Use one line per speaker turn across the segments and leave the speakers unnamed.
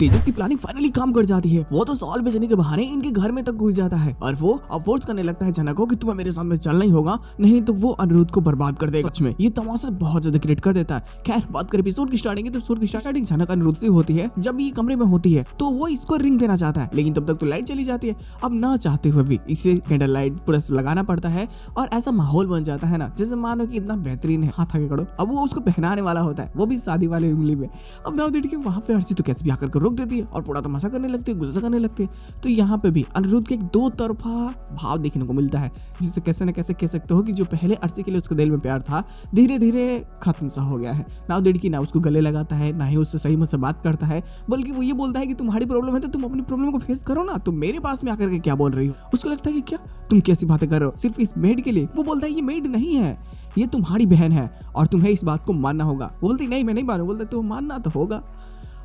तेजस की planning finally काम कर जाती है। वो तो सॉल्व बेचने के बहाने इनके घर में तक घुस जाता है और वो अब फोर्स करने लगता है झनक को कि तुम्हें मेरे साथ में चलना ही होगा, नहीं तो वो अनिरुद्ध को बर्बाद कर देगा। सच में ये तमाशा बहुत ज्यादा क्रिएट कर देता है। खैर बात करें एपिसोड की स्टार्टिंग की, तो एपिसोड की स्टार्टिंग झनक अनिरुद्ध से होती है। जब ये कमरे में होती है तो वो इसको रिंग देना चाहता है, लेकिन तब तक तो लाइट चली जाती है। अब ना चाहते हुए भी इसे कैंडल लाइट पूरा लगाना पड़ता है और ऐसा माहौल बन जाता है ना जैसे मानो कि इतना बेहतरीन है, हाथ आगे करो। अब वो उसको पहनाने वाला होता है, वो भी शादी वाली उंगली में। अब नाव देख के वहां पे अर्ची तो कैसे भी आकर रोक देती है और पूरा तमाशा करने लगती है, गुस्सा करने लगती है। तो यहाँ पे भी अनिरुद्ध के एक दो तरफा भाव देखने को मिलता है, जिससे कैसे न कैसे कह सकते हो कि जो पहले अर्ची के लिए उसके दिल में प्यार था धीरे धीरे खत्म सा हो गया है। नाव देख ना उसको गले लगाता है, ना ही उससे सही मुझसे बात करता है, बल्कि वो ये बोलता है कि तुम्हारी प्रॉब्लम है तो तुम अपनी प्रॉब्लम को फेस करो ना, तुम मेरे पास में आकर के क्या बोल रही हो। उसको लगता है कि क्या तुम कैसी बातें कर रहे हो सिर्फ इस मेड के लिए। वो बोलता है ये मेड नहीं है, ये तुम्हारी बहन है और तुम्हें इस बात को मानना होगा। वो बोलती नहीं मैं नहीं मानू। बोलता तो मानना तो होगा।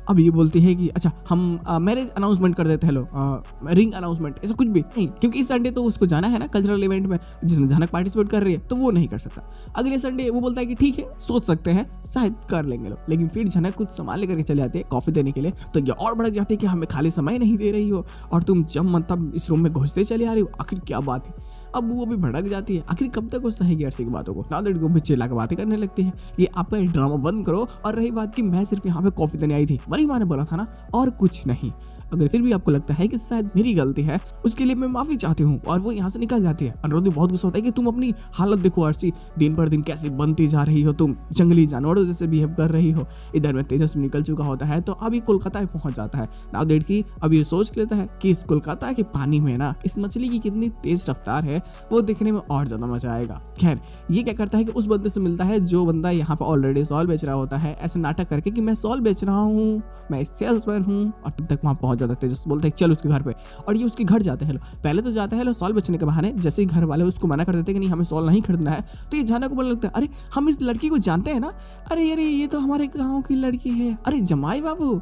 अब ये बोलती है कि अच्छा हम मैरिज अनाउंसमेंट कर देते हैं, हेलो रिंग अनाउंसमेंट, ऐसा कुछ भी नहीं, क्योंकि इस संडे तो उसको जाना है ना कल्चरल इवेंट में जिसमें झनक पार्टिसिपेट कर रही है, तो वो नहीं कर सकता। अगले संडे वो बोलता है कि ठीक है सोच सकते हैं, शायद कर लेंगे लोग। लेकिन फिर झनक कुछ सामान लेकर के चले जाते हैं कॉफी देने के लिए, तो ये और भड़क जाते हैं कि हमें खाली समय नहीं दे रही हो और तुम जब मन तब इस रूम में घुसते चले आ रही हो, आखिर क्या बात है। अब वो भी भड़क जाती है, आखिर कब तक वो सहेगी अर्ची की बातों को। ना लड़की को बच्चे ला के बातें करने लगती है, ये आपका ड्रामा बंद करो। और रही बात कि मैं सिर्फ यहाँ पे कॉफी देने आई थी, वही माने बोला था ना, और कुछ नहीं। अगर फिर भी आपको लगता है कि शायद मेरी गलती है, उसके लिए मैं माफी चाहती हूँ। और वो यहाँ से निकल जाती है। अनिरुद्ध बहुत गुस्सा होता है कि तुम अपनी हालत देखो अर्ची, दिन पर दिन कैसे बनती जा रही हो, तुम जंगली जानवरों जैसे बिहेव कर रही हो। इधर में तेजस निकल चुका होता है, तो अभी कोलकाता पहुंच जाता है। नाव डेढ़ की अब ये सोच लेता है कि इस कोलकाता के पानी में ना इस मछली की कितनी तेज रफ्तार है, वो देखने में और ज्यादा मजा आएगा। खैर ये क्या करता है कि उस बंदे से मिलता है जो बंदा यहाँ पर ऑलरेडी सॉल बेच रहा होता है, ऐसे नाटक करके कि मैं सॉल बेच रहा हूँ, मैं सेल्समैन हूँ। और तब तक वहाँ पहुंच जाता है तेजस, बोलता है चल उसके घर पे। और ये उसके घर जाते हैं। पहले तो जाता है सॉल बेचने के बहाने, जैसे ही घर वाले उसको मना कर देते हैं कि नहीं हमें सॉल नहीं खरीदना है, तो ये झनक को बोलने लगता है अरे हम इस लड़की को जानते हैं ना, अरे अरे ये तो हमारे गाँव की लड़की है, अरे जमाई बाबू।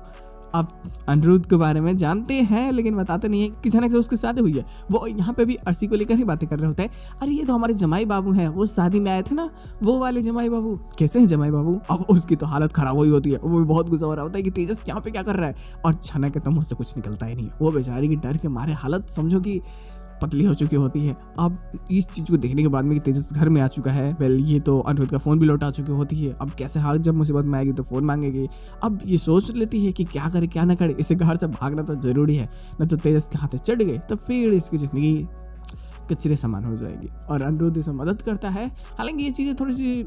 आप अनिरुद्ध के बारे में जानते हैं लेकिन बताते नहीं है कि झनक से उसकी शादी हुई है। वो यहाँ पे भी अर्ची को लेकर ही बातें कर रहे होते हैं, अरे ये तो हमारे जमाई बाबू हैं, वो शादी में आए थे ना, वो वाले जमाई बाबू। कैसे हैं जमाई बाबू। अब उसकी तो हालत खराब हुई होती है, वो भी बहुत गुस्सा हो रहा होता है कि तेजस यहाँ पे क्या कर रहा है। और झनक के तो मुंह से कुछ निकलता ही नहीं है। वो बेचारी की डर के मारे हालत समझो कि पतली हो चुकी होती है। अब इस चीज को देखने के बाद में कि तेजस घर में आ चुका है, वेल ये तो अनिरुद्ध का फोन भी लौटा चुकी होती है। अब कैसे हाल, जब मुसीबत में आएगी तो फोन मांगेगी। अब ये सोच लेती है कि क्या करे क्या ना करे, इसे घर से भागना तो जरूरी है, न तो तेजस के हाथ चढ़ गए तो फिर इसकी जिंदगी कचरे समान हो जाएगी। और अनिरुद्ध इसे मदद करता है। हालांकि ये चीजें थोड़ी सी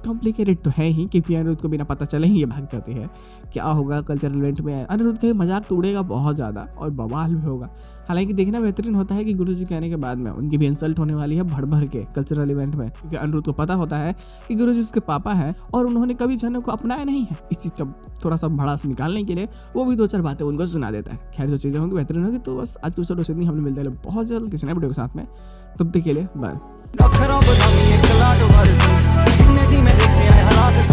कॉम्प्लिकेटेड तो है ही, क्योंकि अनिरुद्ध को बिना पता चले ही ये भाग जाती है। क्या होगा कल्चरल इवेंट में, अनिरुद्ध का मजाक तो उड़ेगा बहुत ज़्यादा और बवाल भी होगा। हालांकि देखना बेहतरीन होता है कि गुरुजी कहने के बाद में उनकी भी इंसल्ट होने वाली है भर भर के कल्चरल इवेंट में, क्योंकि अनिरुद्ध को पता होता है कि गुरुजी उसके पापा हैं और उन्होंने कभी झनक को अपनाया नहीं है। इस चीज़ का थोड़ा सा भड़ास निकालने के लिए वो भी दो चार बातें उनको सुना देता है। खैर जो चीज़ें होंगी बेहतरीन होगी। तो बस आज की एपिसोड इतनी, हमने मिलते हैं बहुत जल्द किसी नए वीडियो के साथ में। तब तक के लिए बाय।